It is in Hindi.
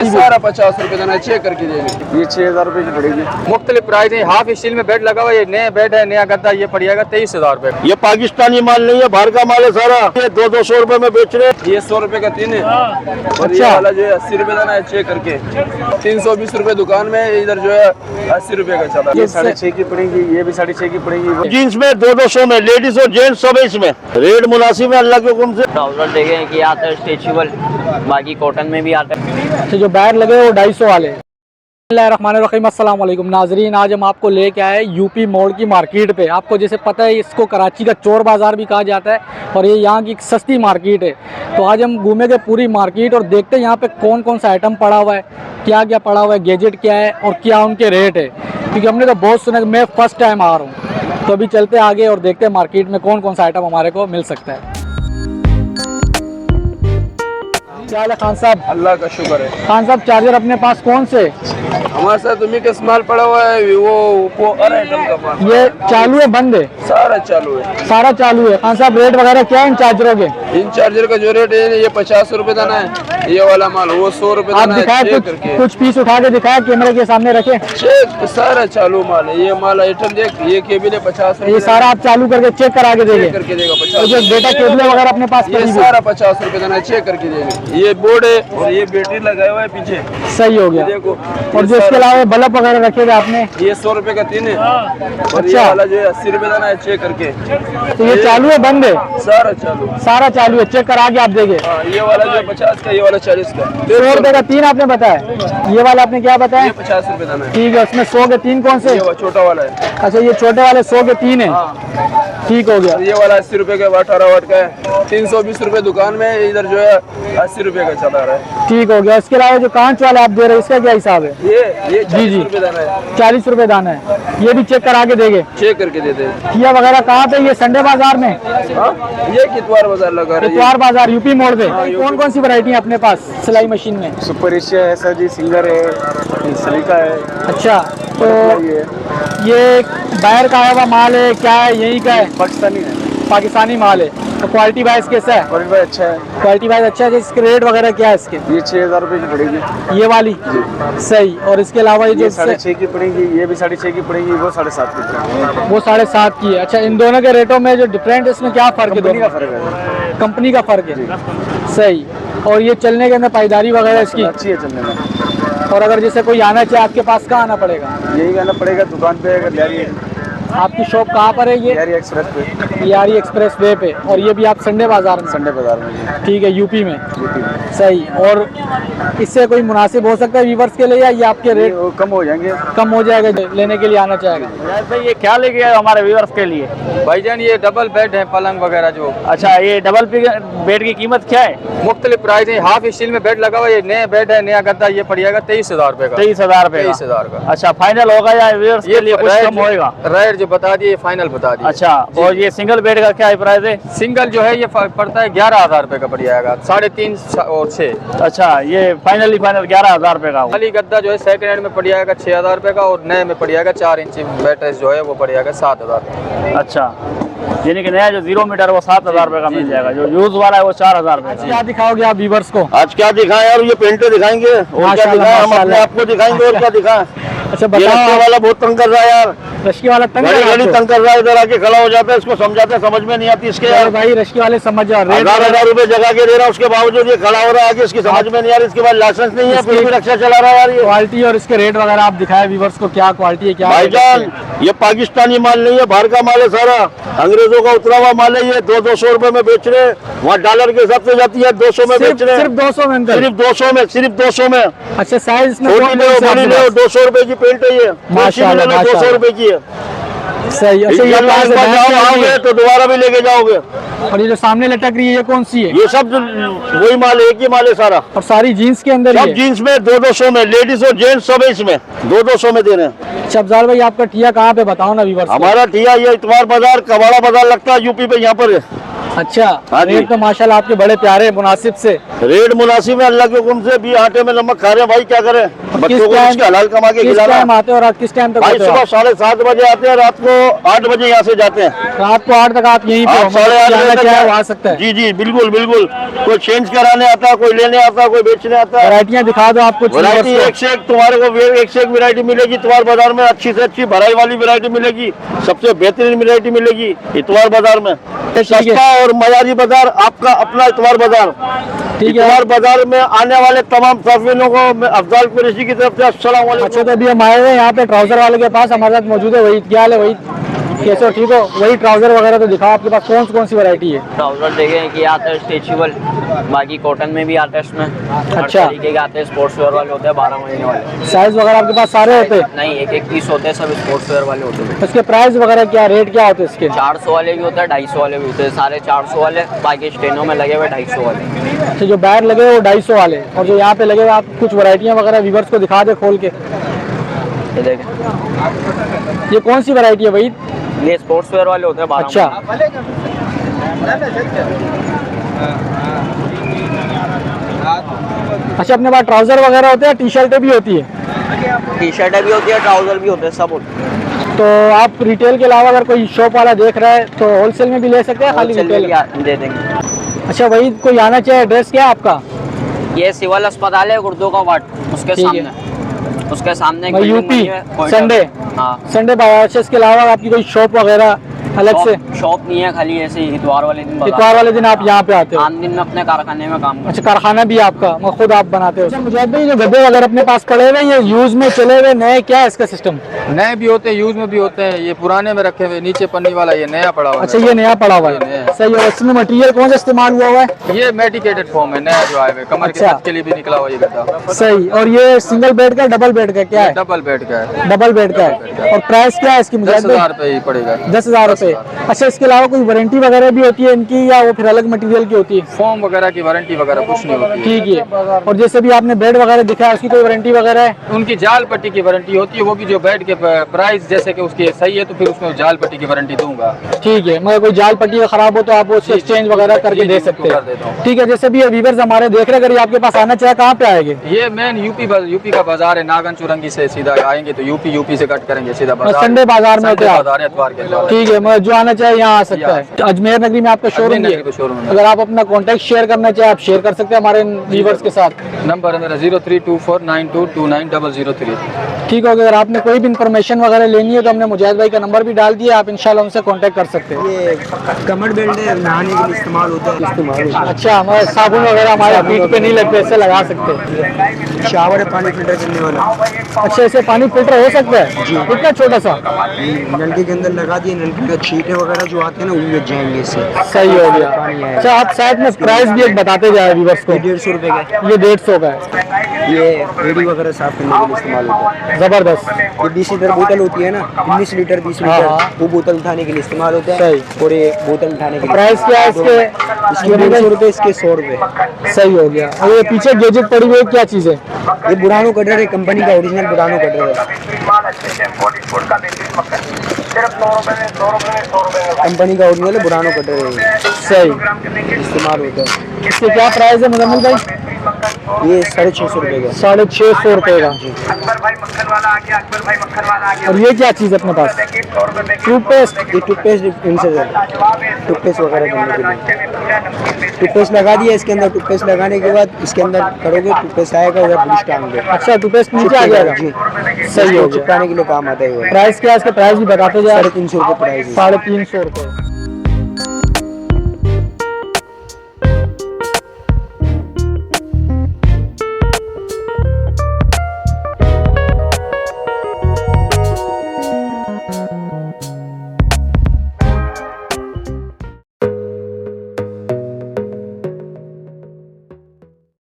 सारा 50 रुपए देना है, चेक करके देंगे। ये 6000 रुपए की पड़ेगी। मुख्तलिफ प्राइस है। हाफ स्टील में बेड लगा हुआ है, ये नया बेड है, नया गद्दा, ये पड़ेगा 23,000 रुपए। ये पाकिस्तानी माल नहीं है, बाहर का माल है सारा। ये 200 रुपए में बेच रहे हैं। ये 100 रुपए का 3 है। और ये वाला जो है 80 रुपए देना है, चेक करके। 320 रुपए दुकान में, इधर जो है 80 रुपए का चला। ये 6.5 की पड़ेगी, ये भी 6.5 की पड़ेगी। जीन्स में 200 में, लेडीज और जेंट्स सब है इसमें। रेट मुनासिब है अल्लाह के हुक्म से। ट्राउजर देखें कि आता है स्ट्रेचेबल, बाकी कॉटन में भी आता है। तो जो बैग लगे वो 250 वाले। बिस्मिल्लाहिर्रहमानिर्रहीम, अस्सलाम वालेकुम नाजरीन। आज हम आपको लेके आए यूपी मोड़ की मार्केट पे। आपको जैसे पता है इसको कराची का चोर बाज़ार भी कहा जाता है और ये यहाँ की एक सस्ती मार्केट है। तो आज हम घूमेंगे पूरी मार्केट और देखते हैं यहाँ पे कौन कौन सा आइटम पड़ा हुआ है, क्या क्या पड़ा हुआ है, गैजेट क्या है और क्या उनके रेट है। क्योंकि हमने तो बहुत सुना, मैं फ़र्स्ट टाइम आ रहा हूँ। तो अभी चलते आगे और देखते हैं मार्केट में कौन कौन सा आइटम हमारे को मिल सकता है। क्या हाल है खान साहब? अल्लाह का शुक्र है। खान साहब, चार्जर अपने पास कौन से? हमारे साथ तुम्हें का माल पड़ा हुआ है, वो हर आइटम का माल। ये चालू है बंद है? सारा चालू है। सारा चालू है। खान साहब, रेट वगैरह क्या है इन चार्जरों के? इन चार्जर का जो रेट है, ये 50 रुपए देना है। ये वाला माल वो 100 रुपए आप देना है, दिखाए चेक करके। कुछ पीस उठा के दिखाए, कैमरे के सामने रखे। चेक, सारा चालू माल है। ये माल आइटम देख, ये केबिल है 50 रुपए। ये सारा आप चालू करके चेक करा के देंगे? चेक करके देगा तो 50। जो डेटा केबल वगैरह अपने पास ये पड़ी हुई है? सारा 50 रुपए देना है, चेक करके देंगे। ये बोर्ड है और ये बैटरी लगाया हुआ है पीछे, सही हो गया। देखो। और जो इसके अलावा बल्ब वगैरह रखेगा आपने? ये 100 रुपए का 3 है। और ये अच्छा। वाला जो है 80 रुपए देना है, चेक करके। तो ये चालू है बंद है? सारा चालू। सारा चालू है, चेक करा के आप देंगे। हाँ, ये वाला जो है 50 का, ये वाला 40 का। 100 रुपए का 3 आपने बताया। ये वाला आपने क्या बताया? ये 50 रुपए देना है। ठीक है, उसमें 100 के 3 कौन से? ये वो छोटा वाला है। अच्छा, ये छोटे वाले 100 के 3 है। ठीक हो गया। और ये वाला 80 रुपए का 18 वाट का है। 320 रुपए दुकान में, इधर जो है 80 रुपए का चला रहा है। ठीक हो गया। इसके अलावा जो कांच वाला आप दे रहे हैं, इसका क्या हिसाब है? ये 40 जी। रुपए देना है, 40 रुपए दाना है। ये भी चेक करा के देंगे? चेक करके देते हैं। किया वगैरह कहाँ पे? ये संडे बाजार में? हाँ, ये कितवार बाजार लगा रहा है। इतवार बाजार यूपी मोड़ पे। कौन कौन सी वैरायटी है अपने पास सिलाई मशीन में? सुपर एशिया है सर जी, सिंगर है, सलीका है। अच्छा, तो ये बाहर का आया हुआ माल है, क्या है, यही का है? पाकिस्तानी है। पाकिस्तानी माल है। तो क्वालिटी वाइज कैसा है? और भाई अच्छा है। क्वालिटी वाइज अच्छा है। इसके रेट वगैरह क्या है इसके? ये 6000 रुपए की पड़ेगी। ये वाली सही। और इसके अलावा ये ये जो 6.5 की पड़ेगी, ये भी 6.5 की पड़ेगी, वो 7.5 की पड़ेगी। वो 7.5 की है। अच्छा, इन दोनों के रेटों में जो डिफरेंट है, इसमें क्या फर्क है? कंपनी का दोनों फर्क है। कंपनी का फर्क है, सही। और ये चलने के अंदर पायदारी वगैरह इसकी अच्छी है चलने में। और अगर जैसे कोई आना चाहे आपके पास, कहाँ आना पड़ेगा? यही कहना पड़ेगा दुकान पे, अगर लियारी आपकी शॉप कहाँ पर है? ये एक्सप्रेस पे, यारी एक्सप्रेस वे पे। और ये भी आप संडे बाजार में? संडे बाजार में जी। ठीक है, यूपी में। यूपी में। सही। और इससे कोई मुनासिब हो सकता है व्यूवर्स के लिए, या ये आपके रेट वो कम हो जाएंगे? कम हो जाएगा लेने के लिए आना चाहेगा? भाई ये क्या लेके आए हमारे व्यूअर्स के लिए? भाईजान, ये डबल बेड है, पलंग वगैरह जो। अच्छा, ये डबल बेड की कीमत क्या है? मुख्तलिफ प्राइस है। हाफ स्टील में बेड लगा हुआ है, ये नया बेड है, नया गद्दा, ये पड़ेगा 23,000 रुपए का। 23,000 रुपए। 23,000 का। अच्छा, फाइनल होगा या व्यूअर्स के लिए कुछ कम होएगा? रेट जो बता दिए, फाइनल बता दिए। अच्छा, और ये सिंगल बेड का क्या प्राइस है? सिंगल जो है ये पड़ता है 11,000 रुपए का पड़ जाएगा, 3.5 और 6। अच्छा, ये फाइनल 11,000 रुपए का। खाली गद्दा जो है सेकंड हैंड में पड़ जाएगा 6,000 रुपए का, और नए में पड़ जाएगा 4 इंच मैट्रेस जो है वो पड़ जाएगा 7,000। अच्छा, यानी कि नया जो 0 मीटर वो 7,000 रुपए का मिल जाएगा, जो यूज वाला है वो 4,000 रुपए का। क्या दिखाओगे आप व्यूवर्स को? आज क्या दिखाएं यार? ये पेंटे दिखाएंगे और क्या माशाल्लाह, दिखाएं? हम अपने माशाल्लाह। आप को दिखाएंगे और क्या दिखाएं? अच्छा, ये रस्ते बताओ। वाला बहुत तंग कर रहा है यार। रश्की वाला तंग घड़ी है घड़ी आपको? तंग कर रहा है, इधर आके खड़ा हो जाता है, इसको समझाते हैं, समझ में नहीं आती इसके यार। अरे भाई, रश्की वाले समझ जाओ। रेट 1000 रुपए जगह के दे रहा है, उसके बावजूद ये खड़ा हो रहा है आगे, इसकी समझ में नहीं आ रही। इसके बाद लाइसेंस नहीं है, फिर भी रिक्शा चला रहा है यार ये। क्वालिटी और इसके रेट वगैरह आप दिखाए व्यूवर्स को, क्या क्वालिटी है, क्या रेट है? भाईजान, ये पाकिस्तानी माल नहीं है, बाहर का माल है सारा। अंग्रेजों का उतरा हुआ माल है ये। 200 रुपए में बेच रहे हैं, वहाँ डॉलर के हिसाब से जाती है, 200 में बेच रहे हैं। सिर्फ 200 में अंकल? सिर्फ 200 में, सिर्फ 200 में। अच्छा, साइज इसमें छोटी कौन ले, कौन से बड़ी आपके ले, पास? 200 रुपए की पेंट है ये। माशाल्लाह, 200 रुपए की है। सही। अच्छा, ये इंशाल्लाह कौन इस से बार बैग जाओ में आओगे है? तो दोबारा भी लेके जाओगे। और ये जो सामने लटक रही है, ये कौन सी है? ये सब वही माल है, एक ही माल है सारा। और सारी जीन्स के अंदर ही सब है? जीन्स में 200 में, लेडीज और जेंट्स सब है इसमें, 200 में दे रहे हैं। अच्छा, अफजाल भाई, आपका ठिया कहाँ पे बताओ ना व्यूवर्स को? हमारा ठिया ये इतवार बाजार, कबाड़ा बाजार लगता है यूपी पे, यहाँ पर है। अच्छा, हाँ जी। रेट तो माशाल्लाह आपके बड़े प्यारे हैं, मुनासिब से। रेट मुनासिब है, अल्लाह के हुक्म से। भी आटे में नमक खा रहे हैं भाई, क्या करें, बच्चों को उसके हलाल कमा के किस खिलाना। टाइम आते हो और आप किस टाइम तक भाई होते हो? सुबह 7:30 बजे आते हैं, रात को 8 बजे यहाँ से जाते हैं। रात को 8 तक आप यहीं पे हो, आप 8:30 जाना बजे तक चाहे वो आ सकता है। जी जी बिल्कुल बिल्कुल। कोई चेंज कराने आता है, कोई लेने आता है, कोई बेचने आता है। वैरायटियाँ दिखा दो आप कुछ वैरायटी viewers को। एक से एक तुम्हारे को एक से एक वैरायटी मिलेगी। इतवार बाजार में अच्छी से अच्छी भराई वाली वैरायटी मिलेगी, सबसे बेहतरीन वैरायटी मिलेगी इतवार बाजार में। ठीक है। सस्ता और मयारी बाजार आपका अपना इतवार बाजार। ठीक है। इतवार बाजार में आने वाले तमाम साफिनों को मैं अफजाल कुरैशी की तरफ से अस्सलाम वालेकुम। अच्छा, तो अभी हम आए हुए हैं यहाँ पे ट्राउजर वाले के पास, हमारे साथ मौजूद है वहीद। क्या हाल है वहीद, कैसे हो, ठीक हो? वही ट्राउजर वगैरह तो दिखाओ, आपके पास कौन सी वैरायटी है? ट्राउजर देखें कि आता है स्ट्रेचेबल, बाकी कॉटन में भी आता है इसमें। हर अच्छा। तरीके के आते हैं, स्पोर्ट्स वेयर वाले होते हैं 12 महीने वाले। साइज वगैरह आपके पास सारे होते हैं? नहीं, एक एक पीस होते हैं, सब स्पोर्ट्स वेयर वाले होते हैं। इसके प्राइस वगैरह क्या, रेट क्या होते हैं इसके? 400 वाले भी होते हैं, 250 वाले भी होते हैं, सारे 400 वाले, बाकी स्टेनों में लगे हुए 250 वाले। अच्छा, जो बैग लगे हुए वो 250 वाले, और जो यहाँ पे लगे हुए, आप कुछ वैरायटियाँ वगैरह व्यूअर्स को दिखा दे खोल के। ये देखें, ये कौन सी वैरायटी है वहीद? ये स्पोर्ट्स वेयर वाले होते हैं 12 अच्छा। अच्छा, अपने पास ट्राउजर वगैरह होते हैं, टी शर्टें भी होती है? टी शर्टें भी होती है, ट्राउजर भी होते हैं, सब होते हैं। तो आप रिटेल के अलावा अगर कोई शॉप वाला देख रहा है तो होलसेल में भी ले सकते हैं, खाली होलसेल में रिटेल? भी दे देंगे। अच्छा वही, कोई आना चाहे, एड्रेस क्या है आपका? ये सिविल अस्पताल है उर्दू का वार्ड, उसके ठीक है। सामने, उसके सामने एक भाई बिल्डिंग यूपी बनी है, कोयटा। संडे हाँ, संडे बाजार। अच्छा, इसके अलावा आपकी कोई शॉप वगैरह अलग से? शॉप नहीं है, खाली ऐसे ही इतवार वाले दिन बाजार। इतवार वाले दिन आप यहाँ पे आते हो? आम दिन में अपने कारखाने में काम करते अच्छा, कारखाना भी है आपका, मैं खुद आप बनाते हो? अच्छा मुजाहिद भाई, जो गद्दे वगैरह अपने पास पड़े हुए हैं, ये यूज में चले हुए नए, क्या है इसका सिस्टम? नए भी होते हैं, यूज में भी होते हैं। ये पुराने में रखे हुए, नीचे पन्नी वाला ये नया पड़ा हुआ अच्छा, ये नया पड़ा हुआ ये नया है, है। सही है। इसमें मटेरियल कौन सा इस्तेमाल हुआ हुआ है? है। ये मेडिकेटेड फॉर्म है, नया जो आए हुए, कमर के अच्छा। दर्द के लिए भी निकला हुआ ये गद्दा। सही। और ये सिंगल बेड का, डबल बेड का क्या है? डबल बेड का है, डबल बेड का है। और प्राइस क्या है इसकी मुजाहिद भाई? 10,000 रुपये ही पड़ेगा। 10,000 रुपए। अच्छा, इसके अलावा कोई वारंटी वगैरह भी होती है इनकी, या वो फिर अलग मटेरियल की होती है? फॉर्म वगैरह की वारंटी वगैरह कुछ नहीं होती। ठीक है। और जैसे भी आपने बेड वगैरह दिखाया, उसकी कोई वारंटी वगैरह है? उनकी जाल पट्टी की वारंटी होती है, वो भी जो बेड के प्राइस जैसे कि उसकी सही है तो फिर उसमें जाल पट्टी की वारंटी दूंगा। ठीक है, मगर कोई जाल पट्टी खराब हो तो आप उसको जी, एक्सचेंज जी, वगैरह जी, करके जी, दे जी, सकते कर देता हैं। हूँ। ठीक है, जैसे भी व्यूअर्स हमारे देख रहे हैं, अगर ये आपके पास आना चाहे कहाँ पे आएंगे? ये मेन यूपी का बाजार है, नागन चुरंगी से सीधा आएंगे तो यूपी से कट करेंगे सीधा बाजार। संडे बाजार में होते हैं आप? बाजार है, इतवार के दिन। ठीक है, मगर जो आना चाहे यहाँ आ सकता है। अजमेर नगरी में आपका शोरूम अजमेर है? नगरी पे शोरूम है। अगर आप अपना कॉन्टैक्ट शेयर करना चाहे, आप शेयर कर सकते हैं हमारे व्यूअर्स के साथ। नंबर है मेरा 032492290003। ठीक है, अगर आपने कोई भी इन्फॉर्मेशन वगैरह लेनी है तो हमने मुजाहिद भाई का नंबर भी डाल दिया, आप इंशाल्लाह उनसे कांटेक्ट कर सकते हैं। ये कमर बेल्ट है, नहाने के लिए इस्तेमाल होता है। अच्छा, हमारे साबुन वगैरह हमारे पीठ पे नहीं लगते, ऐसे लगा सकते हैं। शावर है पानी फिल्टर करने वाला, अच्छा, ऐसे पानी फिल्टर हो सकता है? कितना छोटा सा? नलके के अंदर लगा दिए, नलके का छींटे वगैरह जो आते हैं ना उनमें जाएंगे इससे। सही हो गया। पानी है। अच्छा, आप साइड में प्राइस भी एक बताते जाए व्यूअर्स को। 150 रुपए का। ये 150 का है। ये एडी वगैरह साफ करने के लिए इस्तेमाल होता है। जबरदस्त। ये 20 लीटर बोतल होती है ना, 19 लीटर 20 हाँ, लीटर, हाँ। वो बोतल उठाने के लिए इस्तेमाल होता है। सही। और ये बोतल उठाने के लिए प्राइस क्या है इसके? इसके 150 रुपए, इसके 100 रुपए। सही हो गया। और ये पीछे गैजेट पड़ी हुई है, क्या चीज़ है? ये बुरानो कटर है, कंपनी का ओरिजिनल बुरानो कटर है। कंपनी का ओरिजिनल है, बुरानो कटर है, ये सही। इस्तेमाल होता है। इसके क्या प्राइस है मुजम्मिल भाई? ये 650 रुपए का। 650 रुपए का। और ये क्या चीज़ है अपने पास? टूथपेस्ट। ये टूथपेस्ट इनसे टूथपेस्ट वगैरह करने के लिए टूथपेस्ट लगा दिया इसके अंदर। टूथपेस्ट लगाने के बाद इसके अंदर करोगे, टूथपेस्ट आएगा, उधर ब्रश टांग दो। अच्छा, टूथपेस्ट नीचे आ जाएगा? जी, सही हो गया। चिपकाने के लिए काम आता है वो। प्राइस क्या है इसका? प्राइस भी बताते जाए। 350 रुपए प्राइस है। 350 रुपए।